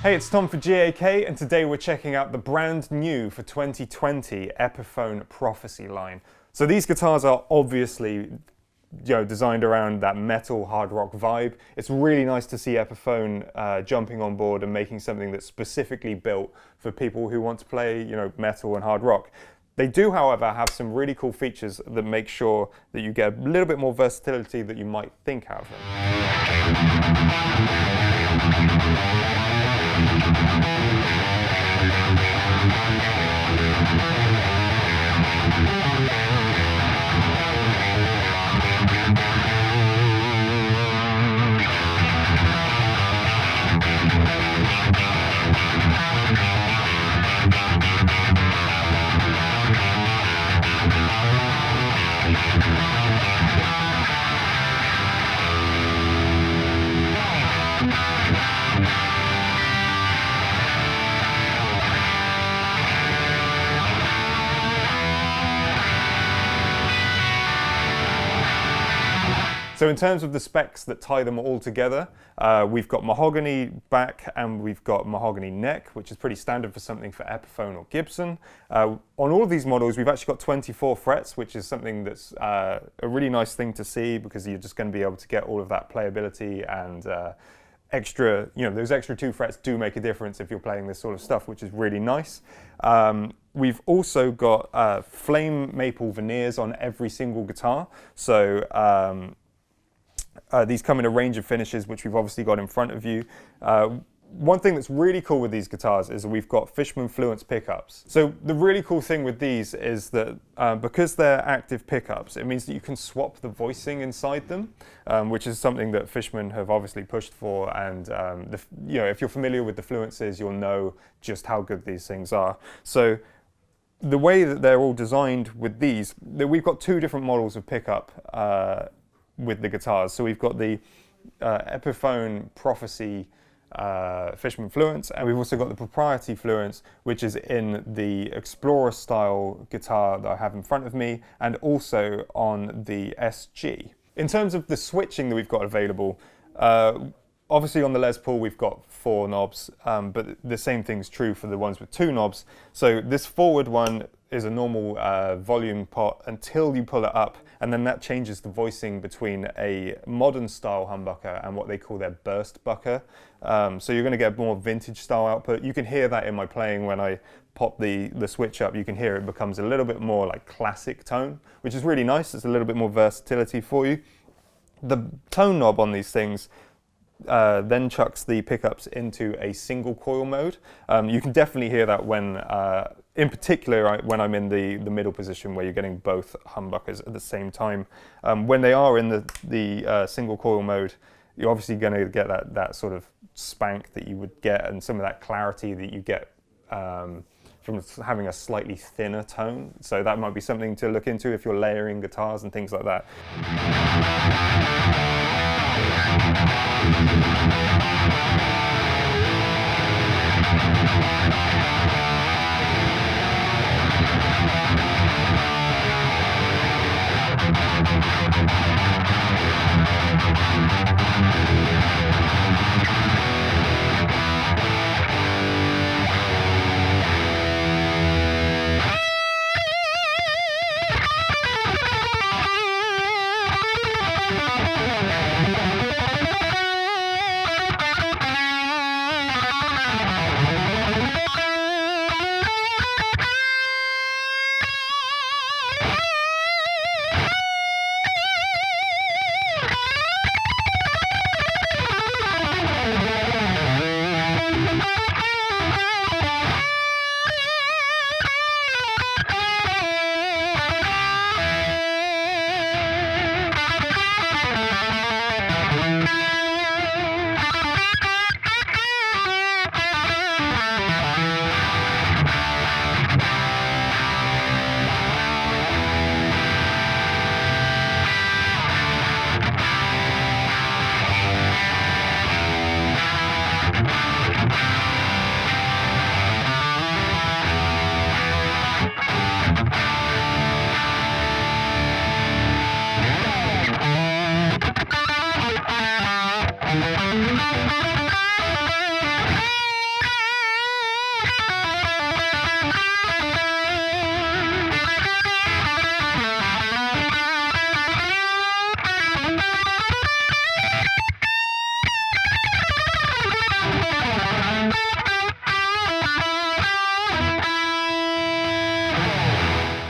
Hey, it's Tom for GAK, and today we're checking out the brand new for 2020 Epiphone Prophecys line. So these guitars are obviously designed around that metal hard rock vibe. It's really nice to see Epiphone jumping on board and making something that's specifically built for people who want to play metal and hard rock. They do, however, have some really cool features that make sure that you get a little bit more versatility that you might think out of them. So in terms of the specs that tie them all together, we've got mahogany back and we've got mahogany neck, which is pretty standard for something for Epiphone or Gibson. On all of these models, we've actually got 24 frets, which is something that's a really nice thing to see because you're just going to be able to get all of that playability and extra, those extra 2 frets do make a difference if you're playing this sort of stuff, which is really nice. We've also got flame maple veneers on every single guitar. So these come in a range of finishes, which we've obviously got in front of you. One thing that's really cool with these guitars is that we've got Fishman Fluence pickups. So the really cool thing with these is that because they're active pickups, it means that you can swap the voicing inside them, which is something that Fishman have obviously pushed for. And if you're familiar with the Fluences, you'll know just how good these things are. So the way that they're all designed with these, we've got 2 different models of pickup with the guitars. So we've got the Epiphone Prophecys Fishman Fluence, and we've also got the Propriety Fluence, which is in the Explorer style guitar that I have in front of me, and also on the SG. In terms of the switching that we've got available, obviously on the Les Paul we've got 4 knobs, but the same thing's true for the ones with 2 knobs. So this forward one is a normal volume pot until you pull it up, and then that changes the voicing between a modern style humbucker and what they call their burst bucker. So you're going to get more vintage style output. You can hear that in my playing when I pop the switch up. You can hear it becomes a little bit more like classic tone, which is really nice. It's a little bit more versatility for you. The tone knob on these things then chucks the pickups into a single coil mode. You can definitely hear that when, in particular, when I'm in the middle position where you're getting both humbuckers at the same time. When they are in the single coil mode, you're obviously going to get that sort of spank that you would get and some of that clarity that you get from having a slightly thinner tone. So that might be something to look into if you're layering guitars and things like that.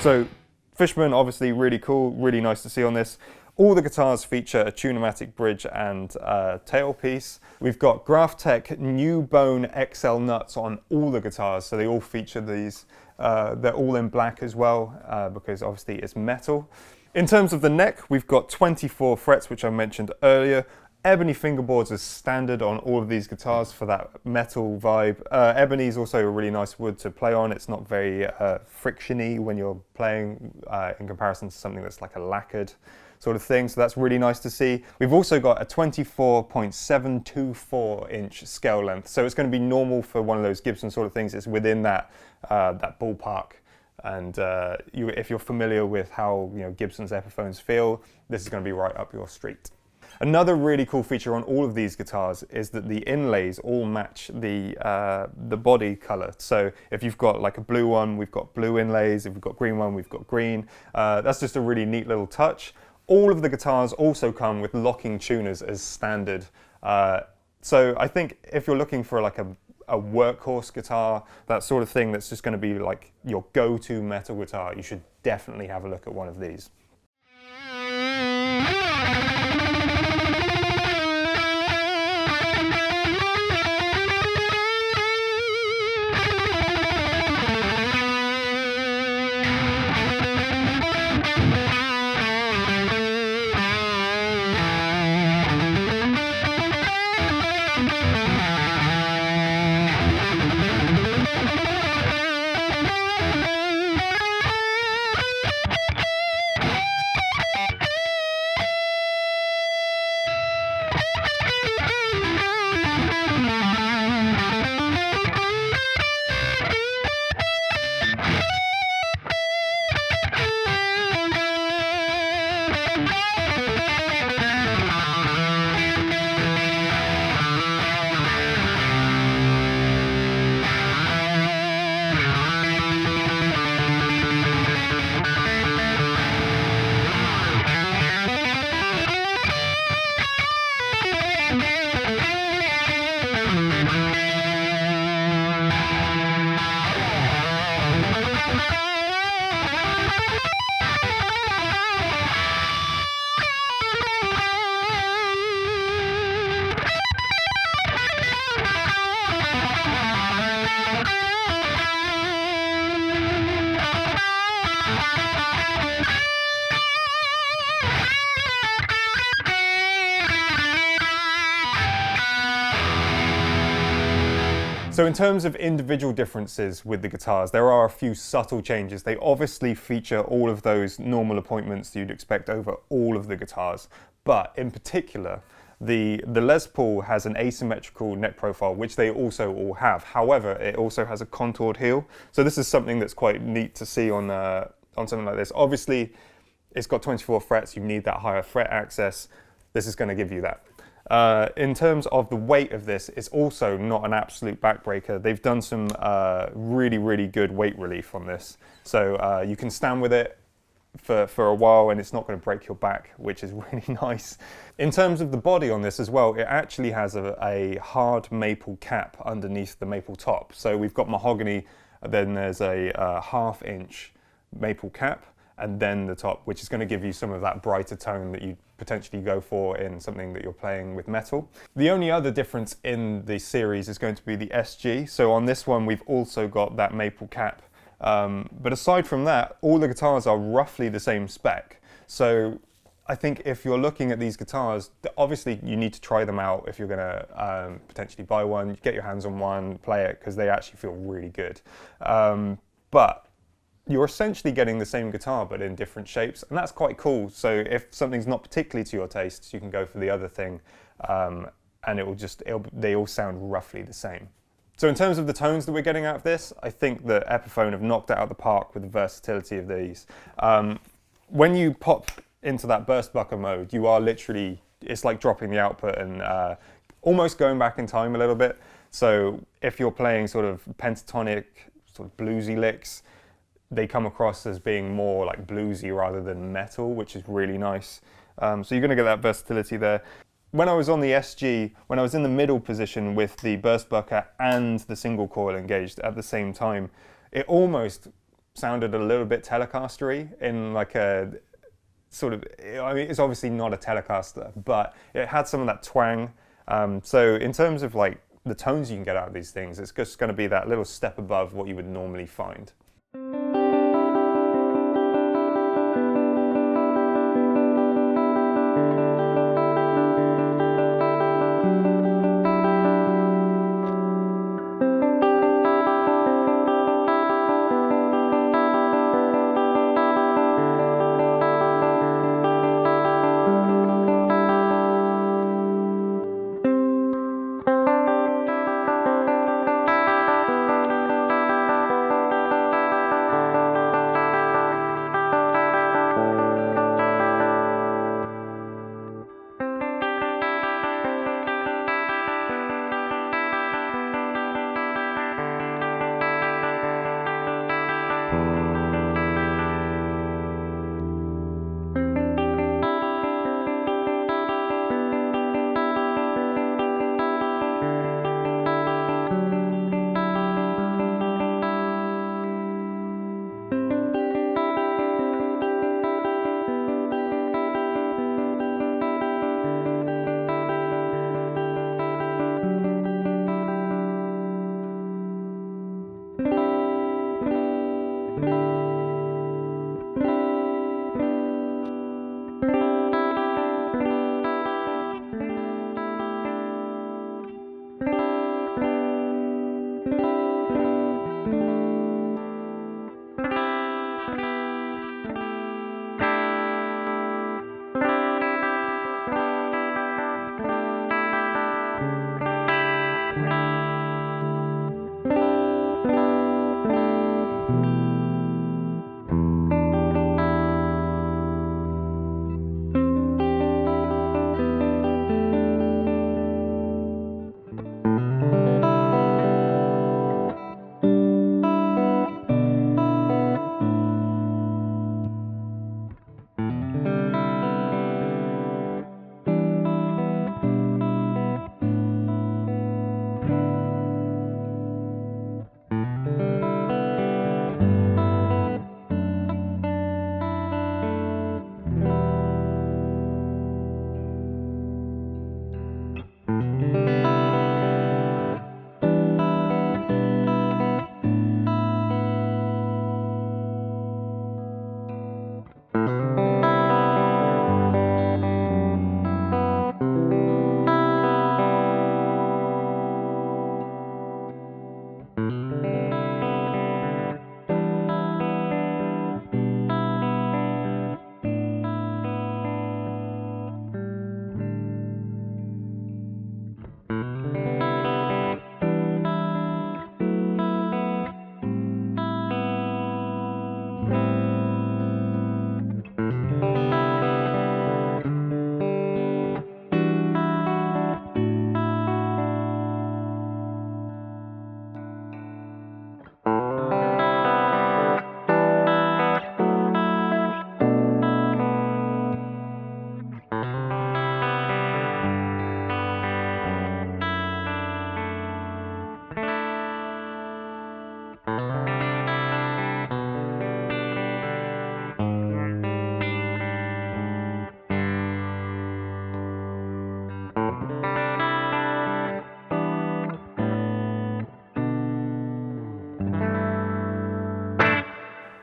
So Fishman, obviously really cool, really nice to see on this. All the guitars feature a Tune-o-matic bridge and tailpiece. We've got Graphtec New Bone XL nuts on all the guitars, so they all feature these. They're all in black as well, because obviously it's metal. In terms of the neck, we've got 24 frets, which I mentioned earlier. Ebony fingerboards is standard on all of these guitars for that metal vibe. Ebony is also a really nice wood to play on. It's not very frictiony when you're playing in comparison to something that's like a lacquered sort of thing, so that's really nice to see. We've also got a 24.724 inch scale length, so it's going to be normal for one of those Gibson sort of things. It's within that that ballpark. And if you're familiar with how Gibson's Epiphones feel, this is going to be right up your street. Another really cool feature on all of these guitars is that the inlays all match the body color. So if you've got like a blue one, we've got blue inlays. If we've got green one, we've got green. That's just a really neat little touch. All of the guitars also come with locking tuners as standard. So I think if you're looking for like a workhorse guitar, that sort of thing that's just going to be like your go-to metal guitar, you should definitely have a look at one of these. So in terms of individual differences with the guitars, there are a few subtle changes. They obviously feature all of those normal appointments you'd expect over all of the guitars, but in particular, the Les Paul has an asymmetrical neck profile, which they also all have. However, it also has a contoured heel. So this is something that's quite neat to see on something like this. Obviously, it's got 24 frets. You need that higher fret access. This is going to give you that. In terms of the weight of this, it's also not an absolute backbreaker. They've done some really, really good weight relief on this. So you can stand with it for a while and it's not going to break your back, which is really nice. In terms of the body on this as well, it actually has a hard maple cap underneath the maple top. So we've got mahogany, then there's a 1/2 inch maple cap, and then the top, which is going to give you some of that brighter tone that you potentially go for in something that you're playing with metal. The only other difference in the series is going to be the SG. So on this one, we've also got that maple cap. But aside from that, all the guitars are roughly the same spec. So I think if you're looking at these guitars, obviously you need to try them out if you're going to potentially buy one, get your hands on one, play it, because they actually feel really good. But you're essentially getting the same guitar but in different shapes, and that's quite cool. So if something's not particularly to your taste, you can go for the other thing, and they all sound roughly the same. So in terms of the tones that we're getting out of this, I think that Epiphone have knocked it out of the park with the versatility of these. When you pop into that burst bucker mode, you are literally, it's like dropping the output and almost going back in time a little bit. So if you're playing sort of pentatonic, sort of bluesy licks, they come across as being more like bluesy rather than metal, which is really nice. So you're going to get that versatility there. When I was on the SG, when I was in the middle position with the burst bucker and the single coil engaged at the same time, it almost sounded a little bit Telecaster-y in like a sort of, I mean, it's obviously not a Telecaster, but it had some of that twang. So in terms of like the tones you can get out of these things, it's just going to be that little step above what you would normally find.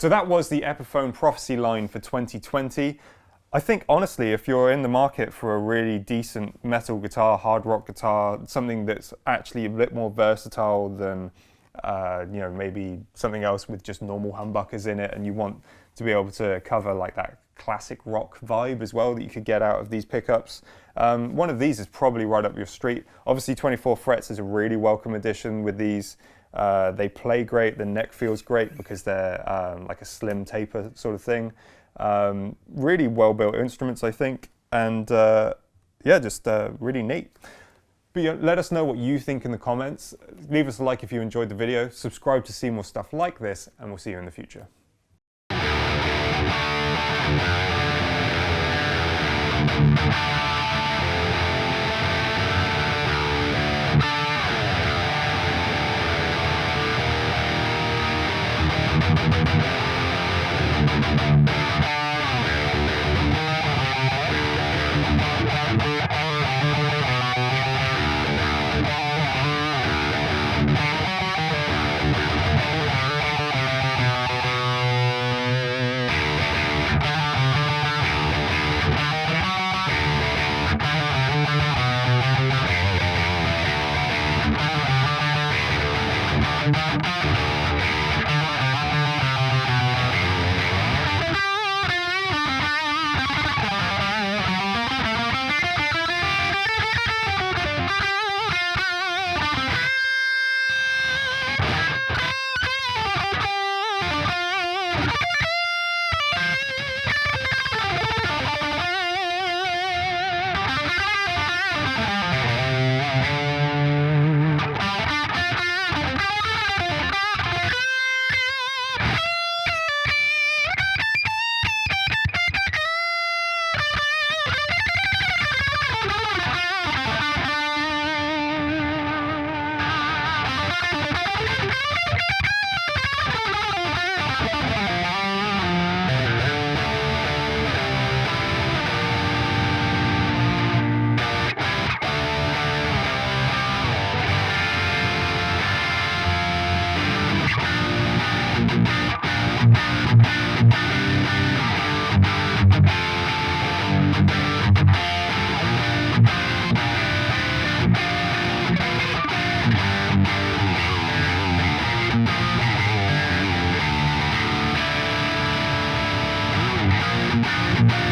So that was the Epiphone Prophecy line for 2020. I think honestly, if you're in the market for a really decent metal guitar, hard rock guitar, something that's actually a bit more versatile than maybe something else with just normal humbuckers in it, and you want to be able to cover like that classic rock vibe as well that you could get out of these pickups, one of these is probably right up your street. Obviously 24 frets is a really welcome addition with these. They play great, the neck feels great because they're like a slim taper sort of thing. Really well built instruments, I think, and just really neat. But let us know what you think in the comments. Leave us a like if you enjoyed the video, subscribe to see more stuff like this, and we'll see you in the future. Bye.